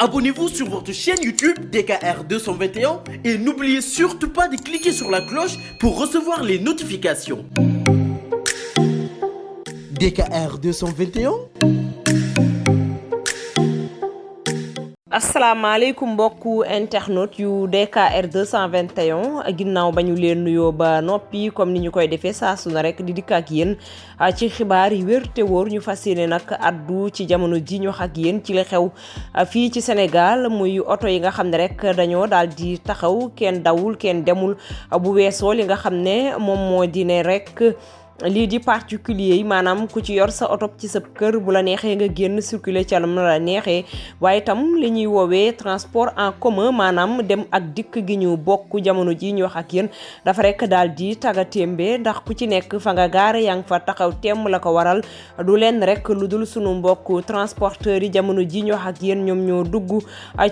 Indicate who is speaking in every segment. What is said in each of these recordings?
Speaker 1: Abonnez-vous sur votre chaîne YouTube DKR 221 et n'oubliez surtout pas de cliquer sur la cloche pour recevoir les notifications. DKR 221.
Speaker 2: asalaamaaleykum mbokku internet yu DKR 221 ginnaaw ba ñu leen nuyoo ba noppi comme ni ñu koy defee saa su ne rek di dikk ak yéen ci xibaar yi wér te wóor ñu fas yéene nag addu ci jamono ji ñu wax ak yéen ci la xew fii ci Sénégal muy oto yi nga xam ne rek dañoo daal di taxaw kenn dawul kenn demul bu weesoo li nga xam ne moom moo di ne rek. lii di particulier yi maanaam ku ci yor sa oto ci sa kër bu la neexee nga génn circuler ca la neexee waaye itam li ñuy woowee transport en commun maanaam dem ak dikk gi ñu bokk jamono ji ñu wax ak yéen dafa rek daal di tagatémbe ndax ku ci nekk fa nga gaare yaa ngi fa taxaw temm la ko waral du leen rek lu dul sunu mbokk transporteurs yi jamono ji ñu wax ak yéen ñoom ñoo dugg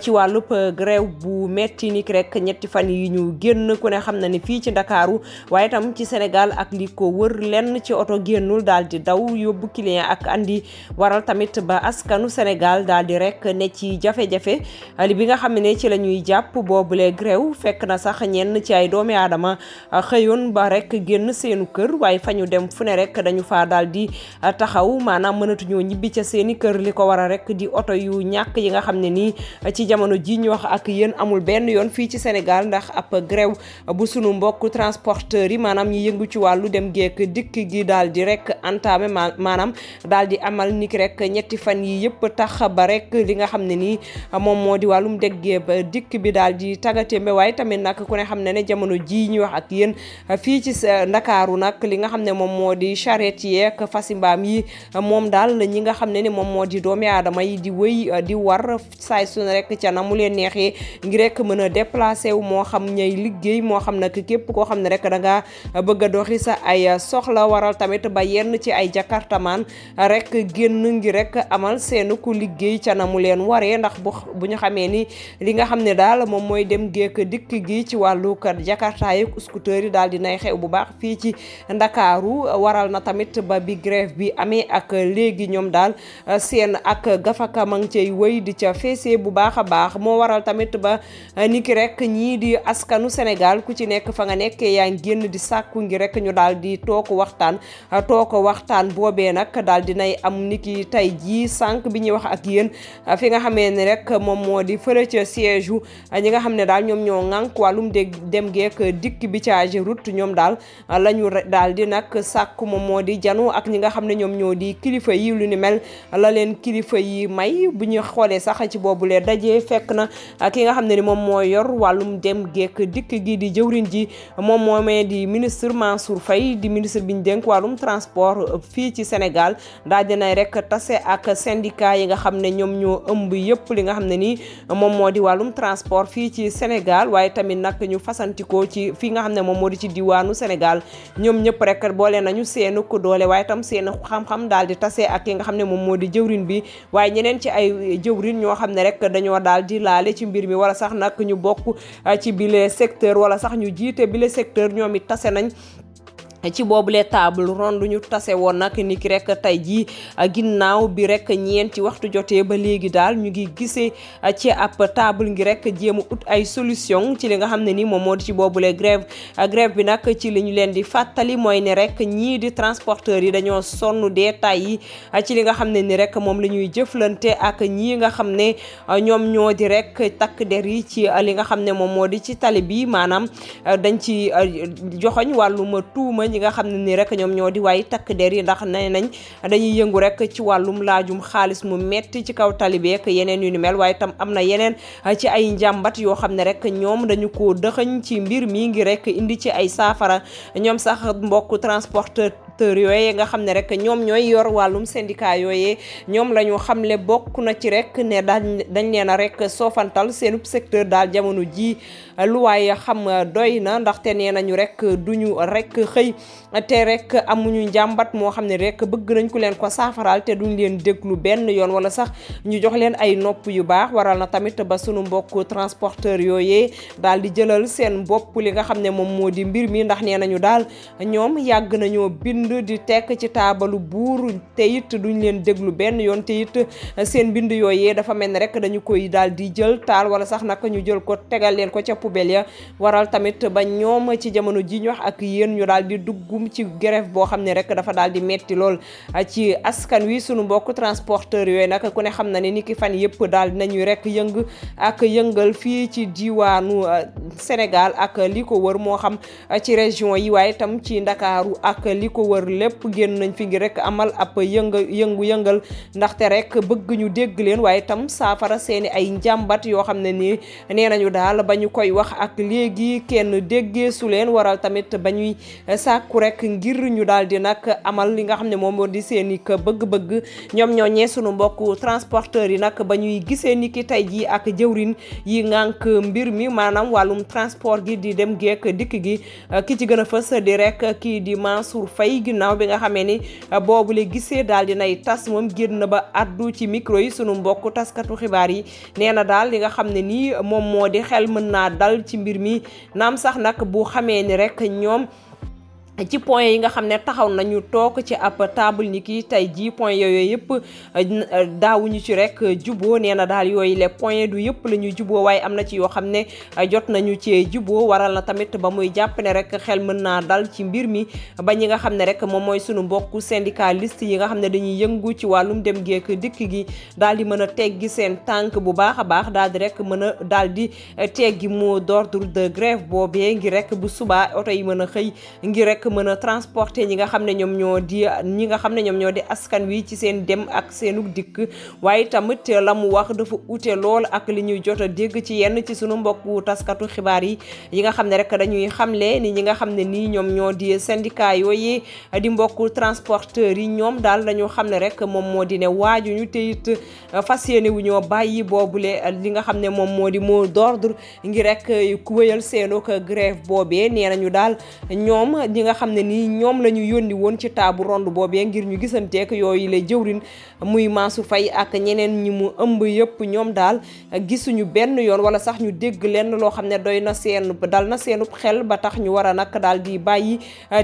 Speaker 2: ci wàllub grève bu metti ni rek ñetti fan yi ñu génn ku ne xam na ne fii ci Ndakaaru waaye itam ci Sénégal ak li ko wër lenn ci oto génnul daal di daw yóbbu client ak andi waral tamit ba askanu Sénégal daal di rek ne ci jafe-jafe li bi nga xam ne ci la ñuy jàpp boobule grève fekk na sax ñenn ci ay doomi aadama xëyoon ba rek génn seenu kër waaye fa ñu dem fu ne rek dañu faa daal di taxaw maanaam mënatuñoo ñibbi ca seeni kër li ko waral rek di oto yu ñàkk yi nga xam ne nii ci jamono ji ñu wax ak yéen amul benn yoon fii ci Sénégal ndax ab grève bu sunu mbokk transporteurs yi maanaam ñi yëngu ci wàllu dem geek dikk gi daal di rek entamé maanaam daal di amal niki rek ñetti fan yi yëpp tax ba rek li nga xam ne nii moom moo di wàllum déggee ba dikk bi daal di tagatémbe waaye tamit nag ku ne xam ne ne jamono ji ñu wax ak yéen fii ci Ndakaaru nag li nga xam ne moom moo di charrette yeeg fasi mbaam yi moom daal ñi nga xam ne ni moom moo di doomi aadama yi di wëy di war saay su ne rek ca na mu leen neexee ngir rek mën a déplacé wu moo xam ñay liggéey moo xam nag képp koo xam ne rek da ngaa bëgg a doxi sa ay soxla waral tamit ba yenn ci ay jakartamaan rek génn ngi rek amal seen ku liggéey ca na mu leen waree ndax bu ñu xamee ni li nga xam ne daal moom mooy dem geek dikk gi ci wàllu kër jakarta yi scooter yi daal dinay xew bu baax fii ci Ndakaaru waral na tamit ba bi grève bi amee ak léegi ñoom daal seen ak gafaka ma ngi cay wëy di ca feesee bu baax a baax moo waral tamit ba niki rek ñii di askanu Sénégal ku ci nekk fa nga nekkee yaa ngi génn di sàkku ngi rek ñu daal di toog waxtaan boobee nag daal dinay am niki tey jii sànq bi ñuy wax ak yéen fi nga xamee ne rek moom moo di fële ca siège u ñi nga xam ne daal ñoom ñoo ŋànk wàllum dem geek dikk bi ca AGEROUTE ñoom daal la ñu daal di nag sàkk moom moo di janu ak ñi nga xam ne ñoom ñoo di kilifa yi lu ni mel la leen kilifa yi may bu ñu xoolee sax ci boobulee dajee fekk na ki nga xam ne ni moom moo yor wàllum dem geek dikk gi di jëwriñ ji moom moomee di ministre Mansour Faye di ministre bi ñu dénk wàllum transport fii ci Sénégal daal dinay rek tase ak syndicat yi nga xam ne ñoom ñoo ëmb yëpp li nga xam ne nii moom moo di wàllum transport fii ci Sénégal waaye tamit nag ñu fasantikoo ci fii nga xam ne moom moo di ci diwaanu Sénégal ñoom ñëpp rek boole nañu seenu ko doole waaye tam seen xam-xam daal di tase ak ki nga xam ne moom moo di jëwrin bi waaye ñeneen ci ay jëwrin ñoo xam ne rek dañoo daal di laale ci mbir mi wala sax nag ñu bokk ci bile secteur wala sax ñu jiite bile secteur ñoom it tase nañ ci boobule table ronde ñu tase woon nag ni ki rek tey jii ginnaaw bi rek ñeenti waxtu jotee ba léegi daal ñu ngi gisee ci ab table ngi rek jéem a ut ay solution ci li nga xam ne ni moom moo di ci boobule grève bi nag ci li ñu leen di fàttali mooy ne rek ñii di transporteurs yi dañoo sonn dee tay yi ci li nga xam ne ni rek moom la ñuy jëflante ak ñii nga xam ne ñoom ñoo di rek takk der yi ci li nga xam ne moom moo di ci tali bi maanaam dañ ci joxoñ wàllum tuuma ñi nga xam ne ni rek ñoom ñoo di waay takk der yi ndax nee nañ dañuy yëngu rek ci wàllum laajum xaalis mu metti ci kaw tali bi ak yeneen yu ni mel waaye tam am na yeneen ci ay njàmbat yoo xam ne rek ñoom dañu ko dëxëñ ci mbir mi ngi rek indi ci ay saafara ñoom sax mbokk transporteur yooye nga xam ne rek ñoom ñooy yor wàllum syndicat yooye ñoom la ñu xamle bokk na ci rek ne dañ leen a rek soofantal seenub secteur daal jamono ji lu waaye xam doy na ndaxte nee nañu rek duñu rek xëy te rek amuñu njàmbat moo xam ne rek bëgg nañ ku leen ko saafaraal te duñ leen déglu benn yoon wala sax ñu jox leen ay nopp yu baax waral na tamit ba sunu mbokk transporteur yooyee daal di jëlal seen bopp li nga xam ne moom moo di mbir mi ndax nee nañu daal ñoom yàgg nañoo bind bind di tekk ci taabalu buur te it duñ leen déglu benn yoon te it seen bind yooyee dafa mel ni rek dañu koy daal di jël taal wala sax nag ñu jël ko tegal leen ko ca poubelle ya waral tamit ba ñoom ci jamono ji ñu wax ak yéen ñu daal di duggum ci grève boo xam ne rek dafa daal di metti lool ci askan wi sunu mbokk transporteur yooyu nag ku ne xam na ne ni ki fan yëpp daal dinañuy rek yëngal fii ci diwaanu Sénégal ak li ko wër moo xam ci région yi waaye tam ci Ndakaaru ak li ko wër lépp génn nañ fi ngi rek amal ab yëngal ndaxte rek bëgg ñu dégg leen waaye tam saafara seeni ay njàmbat yoo xam ne nii nee nañu daal ba ñu koy wax ak léegi kenn déggee su leen waral tamit ba ñuy sàkku rek ngir ñu daal di nag amal li nga xam ne moom moo di seeni bëgg-bëgg ñoom ñoo ñee sunu mbokk transporteur yi nag ba ñuy gisee ni ki tey ji ak jëwrin yi ngànk mbir mi maanaam wàllum transport gi di dem geek dikk gi ki ci gën a fës di rek kii di Mansour Faye ginnaaw bi nga xamee ni boobu le gisee daal di nay tas moom génn ba addu ci micro yi sunu mbokk taskatu xibaar yi nee na daal li nga xam ne nii moom moo di xel mën naa dal ci mbir mi naam sax nag bu xamee ni rek ñoom ci point yi nga xam ne taxaw nañu toog ci ab table ni ki tey jii point yooyu yëpp daawuñu ci rek juboo nee na daal yooyu les points du yëpp la ñu juboo waaye am na ci yoo xam ne jot nañu ci juboo waral na tamit ba muy jàpp ne rek xel mën naa dal ci mbir mi ba ñi nga xam ne rek moom mooy sunu mbokku syndicaliste yi nga xam ne dañuy yëngu ci wàllum dem geek dikk gi daal di mën a teggi seen tànk bu baax a baax daal di rek mën a daal di teggi mot d'ordre de grève boobee ngir rek bu subaa oto yi mën a xëy ngir rek mën a transporter ñi nga xam ne ñoom ñoo di askan wi ci seen dem ak seenu dikk waaye tamit la mu wax dafa ute lool ak li ñuy jot a dégg ci yenn ci sunu mbokku taskatu xibaar yi nga xam ne rek dañuy xamle ni ñi nga xam ne nii ñoom ñoo di syndicat yooyu di mbokku transporteurs yi ñoom daal dañu xam ne rek moom moo di ne waajuñu te it fas yéene wu ñoo bàyyi boobule li nga xam ne moom moo di mot d'ordre ngir rek ku wéyal seenu grève boobee nee nañu daal ñoom ñi nga xam ne nii ñoom la ñu yónni woon ci taabu ronde boobee ngir ñu gisanteek yooyu la jëwrin muy Mansour Faye ak ñeneen ñi mu ëmb yëpp ñoom daal gisuñu benn yoon wala sax ñu dégg lenn loo xam ne doy na dal na seenub xel ba tax ñu war a nag daal di bàyyi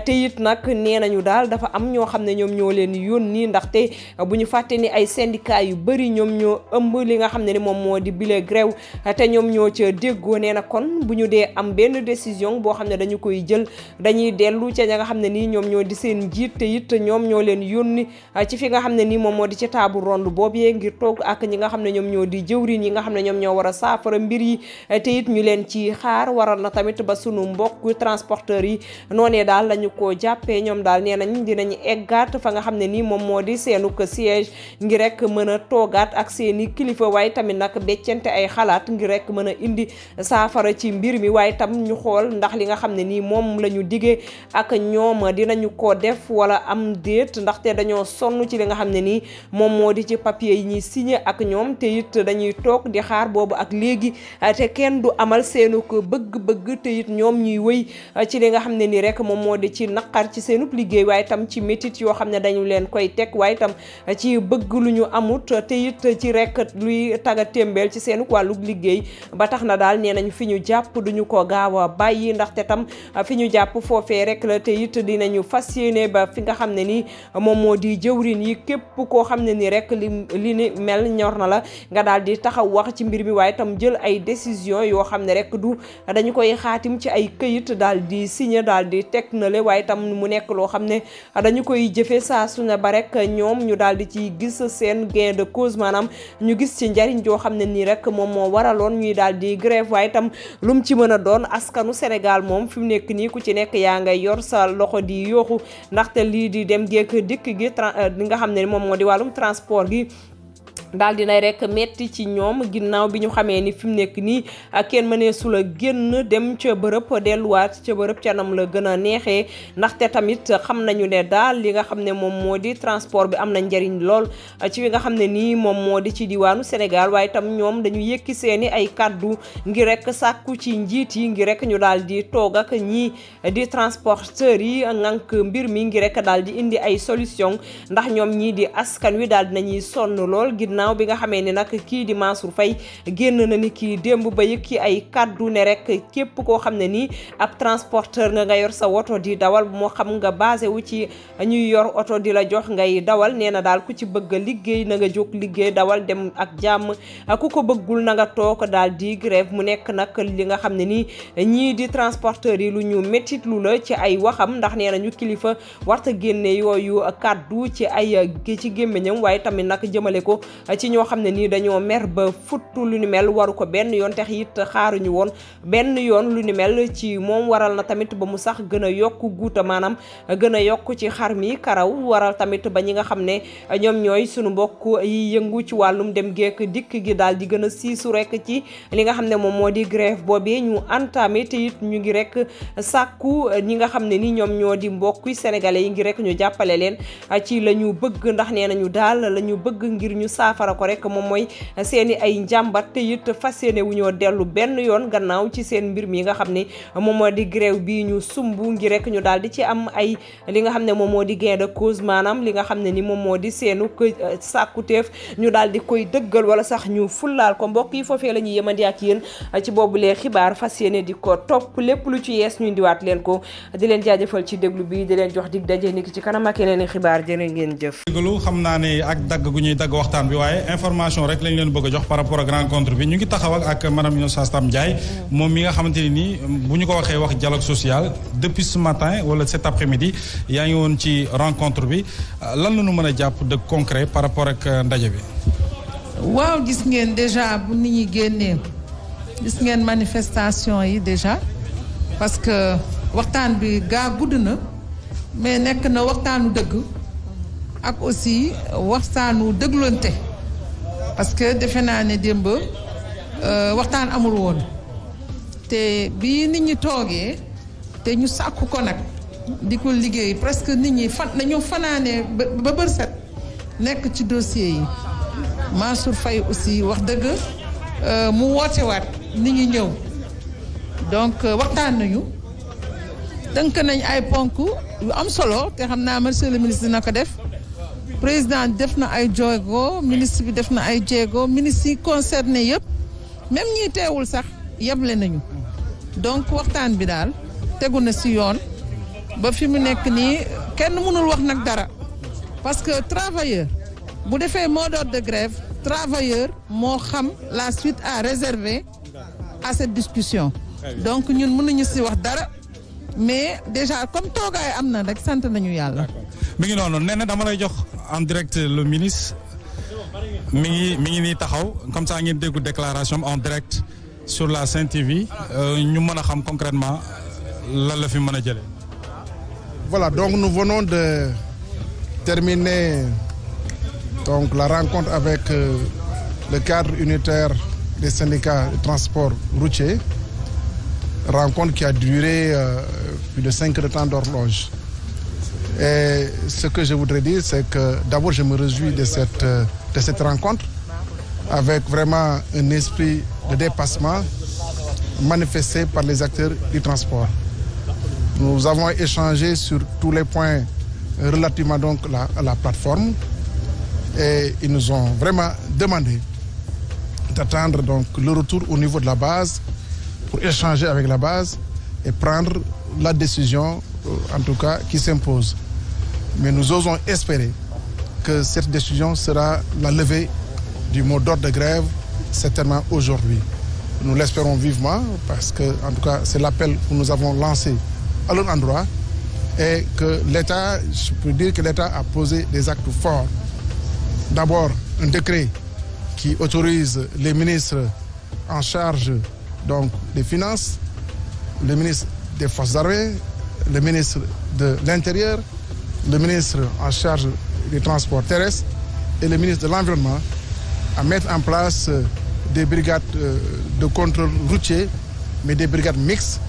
Speaker 2: te it nag nee nañu daal dafa am ñoo xam ne ñoom ñoo leen yónni ndaxte bu ñu fàtte ni ay syndicat yu bëri ñoom ñoo ëmb li nga xam ne ni moom moo di bile grève te ñoom ñoo ca déggoo nee na kon bu ñu dee am benn décision boo xam ne dañu koy jël dañuy dellu ca ña nga xam ne nii ñoom ñoo di seen njiit te it ñoom ñoo leen yónni ci fi nga xam ne nii moom moo di ci taabu ronde boobee ngir toog ak ñi nga xam ne ñoom ñoo di jëwriñ yi nga xam ne ñoom ñoo war a saafara mbir yi te it ñu leen ci xaar waral na tamit ba sunu mbokk transporteurs yi noonee daal lañu ko jàppee ñoom daal nee nañ dinañu eggaat fa nga xam ne nii moom moo di seenu siège ngir rek mën a toogaat ak seeni kilifa waaye tamit nag beccante ay xalaat ngir rek mën a indi saafara ci mbir mi waaye tam ñu xool ndax li nga xam ne nii moom la ñu diggee ak ñoom dinañu ko def wala am déet ndaxte dañoo sonn ci li nga xam ne nii moom moo di ci papier yi ñuy signé ak ñoom te it dañuy toog di xaar boobu ak léegi te kenn du amal seenu ko bëgg-bëgg te it ñoom ñuy wëy ci li nga xam ne nii rek moom moo di ci naqar ci seenub liggéey waaye tam ci métit yoo xam ne dañu leen koy teg waaye tam ci bëgg lu ñu amut te it ci rek luy taga témbeel ci seenu wàllub liggéey ba tax na daal nee nañ fi ñu jàpp duñu ko gaaw a bàyyi ndaxte tam fi ñu jàpp foofee rek la te it dinañu fas yéene ba fi nga xam ne ni moom moo di jëwrin yi képp koo xam ne ni rek li ni mel ñor na la nga daal di taxaw wax ci mbir mi waaye tam jël ay décision yoo xam ne rek du dañu koy xaatim ci ay këyit daal di signé daal di teg na le waaye tam mu nekk loo xam ne dañu koy jëfe saa su ne ba rek ñoom ñu daal di ci gis seen gain de cause maanaam ñu gis ci njariñ joo xam ne nii rek moom moo waraloon ñuy daal di grève waaye tam lum ci mën a doon askanu Sénégal moom fi mu nekk nii ku ci nekk yaa ngay yor sa loxo di yooxu ndaxte lii di dem geek dikk gi li nga xam ne moom moo di wàllum transport gi daal dinay rek metti ci ñoom ginnaaw bi ñu xamee ni fi mu nekk nii kenn mënee su la génn dem ca bërëb delluwaat ca bërëb ca nam la gën a neexee ndaxte tamit xam nañu ne daal li nga xam ne moom moo di transport bi am na njariñ lool ci wi nga xam ne nii moom moo di ci diwaanu Sénégal waaye tam ñoom dañu yëkki seeni ay kaddu ngir rek sàkku ci njiit yi ngir rek ñu daal di toog ak ñii di transporteurs yi ngànk mbir mi ngir rek daal di indi ay solution ndax ñoom ñii di askan wi daal dinañuy sonn lool ginnaaw gannaaw bi nga xamee ni nag kii di Mansour Faye génn na ni kii démb ba yëkki ay kaddu ne rek képp koo xam ne nii ab transporteur nga yor sa woto di dawal moo xam nga basé wu ci ñuy yor oto di la jox ngay dawal nee na daal ku ci bëgg a liggéey na nga jóg liggéey dawal dem ak jàmm ku ko bëggul na nga toog daal di grève mu nekk nag li nga xam ne nii ñii di transporteurs yi lu ñu méttit lu la ci ay waxam ndax nee na ñu kilifa warta génne yooyu kaddu ci ay ci gémmiñam waaye tamit nag jëmale ko ci ñoo xam ne nii dañoo mer ba futtu lu ni mel waru ko benn yoon tax it xaaruñu woon benn yoon lu ni mel ci moom waral na tamit ba mu sax gën a yokk guuta maanaam gën a yokk ci xar mi karaw waral tamit ba ñi nga xam ne ñoom ñooy sunu mbokk yi yëngu ci wàllum dem geek dikk gi daal di gën a siisu rek ci li nga xam ne moom moo di grève boobee ñu entamé te it ñu ngi rek sàkku ñi nga xam ne ni ñoom ñoo di mbokk sénégalais yi ngi rek ñu jàppale leen ci la ñu bëgg ndax nee nañu daal la ñu bëgg ngir ñu saafara ko rek moom mooy seeni ay njàmbat te it fas yéene wu ñoo dellu benn yoon gannaaw ci seen mbir mi nga xam ne moom moo di grève bi ñu sumb ngir rek ñu daal di ci am ay li nga xam ne moom moo di gain de cause maanaam li nga xam ne ni moom moo di seenu sàkkuteef ñu daal di koy dëggal wala sax ñu fullaal ko mbokk yi foofee la ñuy yemandi ak yéen ci boobulee xibaar fas yéene di ko topp lépp lu ci yees ñu indiwaat leen ko di leen jaajëfal ci déglu bi di leen jox dig daje niki ci kanam ak yeneen i xibaar jërë ngeen jëf.
Speaker 3: déglu xam naa ne ak dagg gu ñuy dagg waxtaan bi waaye information rek lañ leen bëgg a jox par rapport ak rencontre bi ñu ngi taxaw ak madame Innocence Ntap Ndiaye moom mi nga xamante ne nii bu ñu ko waxee wax dialogue social depuis ce matin wala cet après-midi yaa ngi woon ci rencontre bi lan la ñu mën a jàpp de concret par rapport ak ndaje bi.
Speaker 4: waaw gis ngeen déjà bu nit ñi génnee gis ngeen manifestation yi déjà parce que waxtaan bi gaa gudd na mais nekk na waxtaanu dëgg ak aussi waxtaanu dëglante parce que defe naa ne démb waxtaan amul woon te bi nit ñi toogee te ñu sàkku ko nag di ko liggéey presque nit ñi nañu fanaanee ba bër set nekk ci dossier yi Mansour Faye aussi wax dëgg mu woote waat nit ñi ñëw donc waxtaan nañu tënk nañ ay ponk yu am solo te xam naa monsieur le ministre dina ko def président def na ay jéego ministre bi def na ay jéego ministre yi concerné yëpp même ñi teewul sax yeble nañu donc waxtaan bi daal tegu na ci yoon ba fi mu nekk nii kenn mënul wax nag dara parce que travailleur bu defee mot d'ordre de grève travailleur moo xam la suite à réserver à cette discussion donc ñun mënuñu ci wax dara mais déjà comme toogaay am na rek sant nañu yàlla.
Speaker 3: mi ngi noonu nee na dama lay jox en direct le ministre mi ngi nii taxaw comme ça ngeen déggu déclaration en direct sur la Sen TV ñu mën a xam concrètement lan la fi mën a jëlee.
Speaker 5: Voilà, donc nous venons de terminer donc la rencontre avec le cadre unitaire des syndicats de transport routier, rencontre qui a duré plus de 5 heures de temps d'horloge. Et ce que je voudrais dire, c'est que d'abord je me réjouis de cette rencontre avec vraiment un esprit de dépassement manifesté par les acteurs du transport. Nous avons échangé sur tous les points relativement donc à la plateforme et ils nous ont vraiment demandé d'attendre donc le retour au niveau de la base pour échanger avec la base et prendre la décision en tout cas qui s'impose. Mais nous osons espérer que cette décision sera la levée du mot d'ordre de grève certainement aujourd'hui. Nous l'espérons vivement parce que en tout cas c'est l'appel que nous avons lancé à leur endroit et que l'État, je peux dire que l'État a posé des actes forts. D'abord, un décret qui autorise les ministres en charge donc des Finances, le ministre des Forces armées, le ministre de l'Intérieur, le ministre en charge des transports terrestres et le ministre de l'Environnement à mettre en place des brigades de contrôle routier, mais des brigades mixtes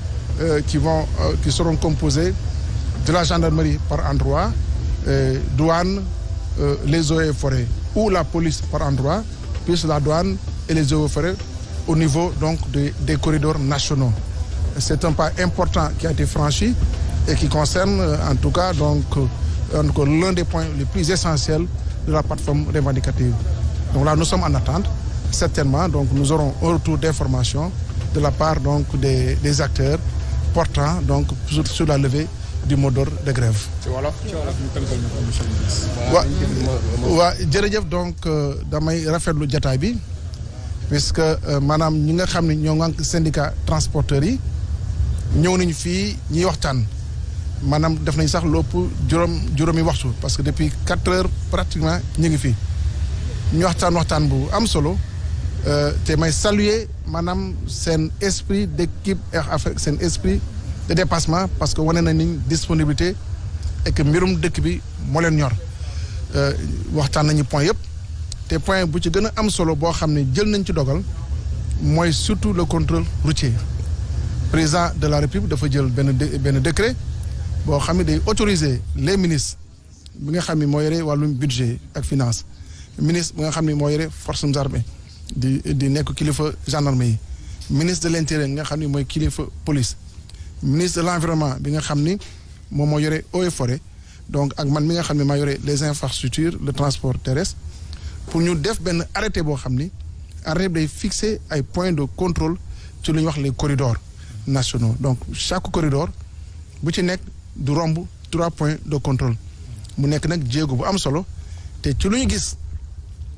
Speaker 5: qui seront composées de la gendarmerie par endroit, douane, les eaux et forêts, ou la police par endroit, plus la douane et les eaux et forêts au niveau donc des corridors nationaux. C'est un pas important qui a été franchi et qui concerne en tout cas donc l'un des points les plus essentiels de la plateforme revendicative. Donc là, nous sommes en attente. Certainement, donc nous aurons un retour d'information de la part donc des acteurs portant donc sur la levée du mot d'ordre de grève. waa jërëjëf donc damay rafetlu jataay bi puisque maanaam ñi nga xam ne ñoo ngànk syndicat transporteurs yi ñëw nañu fii ñiy waxtaan maanaam def nañ sax lépp juróomi waxtu parce que depuis 4 heures pratiquement ñu ngi fii ñu waxtaan bu am solo te may saluer maanaam seen esprit d'équipe avec seen esprit de dépassement parce que wane nañ disponibilité et que mbirum dëkk bi moo leen ñor waxtaan nañu point yëpp te point bu ci gën a am solo boo xam ne jël nañ ci dogal mooy surtout le contrôle routier président de la République dafa jël benn décret boo xam ne day autoriser les ministres bi nga xam ne moo yore wàllum budget ak finance ministre bi nga xam ne moo yore forces armées di nekk kilifa gendarmerie yi ministre de l'intérieur nga xam ne mooy kilifa police ministre de l'environnement bi nga xam ni moom moo yore eaux et forêt donc ak man mi nga xam ne maa yore les infrastructures le transport terrestre pour ñu def benn arrêté boo xam ni arrêté bi day fixer ay points de contrôle ci lu ñuy wax les corridors nationaux donc chaque corridor bu ci nekk du romb 3 points de contrôle mu nekk nag jéego bu am solo te ci lu ñu gis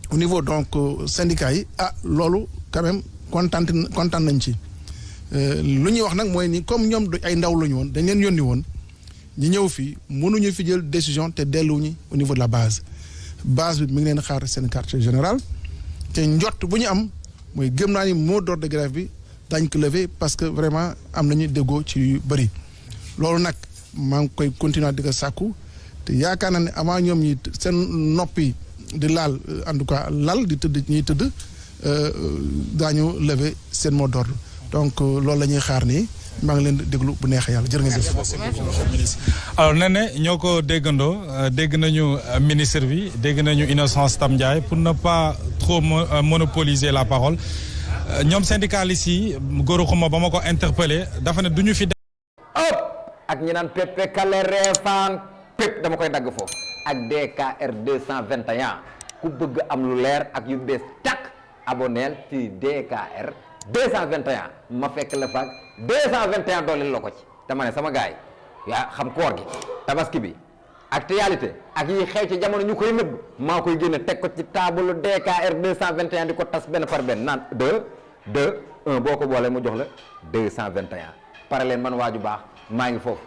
Speaker 5: au niveau donc syndicat yi loolu quand même kontaan nañ ci lu ñuy wax nag mooy ni comme ñoom ay ndaw la ñu woon dañ leen yónni woon ñi ñëw fii mënuñu fi jël décision te delluwuñu au niveau de la base bi mi ngi leen xaar seen quartier général te njott bu ñu am mooy gëm naa ni mot d'ordre de grève bi dañ ko lever parce que vraiment am nañu déggoo ci yu bëri loolu nag maa ngi koy continuer di ko sàkku te yaakaar naa ne avant ñoom ñi seen noppi di laal en tout cas lal di tëdd ñuy tëdd daañu lever seen mot d'ordre donc loolu la ñuy xaar nii maa ngi leen di déglu bu neexee yàlla jërë ngeen jëf.
Speaker 3: alors nee ñoo ko déggandoo dégg nañu ministre bi dégg nañu Innocence Ntap Ndiaye pour ne pas trop monopoliser la parole ñoom syndicalistes yi góoru xuma ba ma ko interpellé dafa ne du ñu fi.
Speaker 6: ak ñi naan pepe kale reefaan pep dama koy dagg foofu ak DKR 221 ku bëgg am lu leer ak yu bees takk aboneel ci DKR 221 ma fekk la faak 221 dooleel la ko ci dama ne sama gaay yaa xam koor gi tabaski bi actualité ak yi xew ci jamono ñu koy nëbb maa koy génne teg ko ci table DKR 221 di ko tas benn par benn naan 1 boo ko boolee mu jox la 221 pare leen man waaju baax maa ngi foofu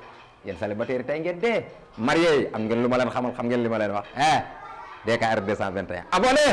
Speaker 6: yéen célibataire yi tey ngeen dee marié yi am ngeen lu ma leen xamal xam ngeen li ma leen wax DKR 221 abonné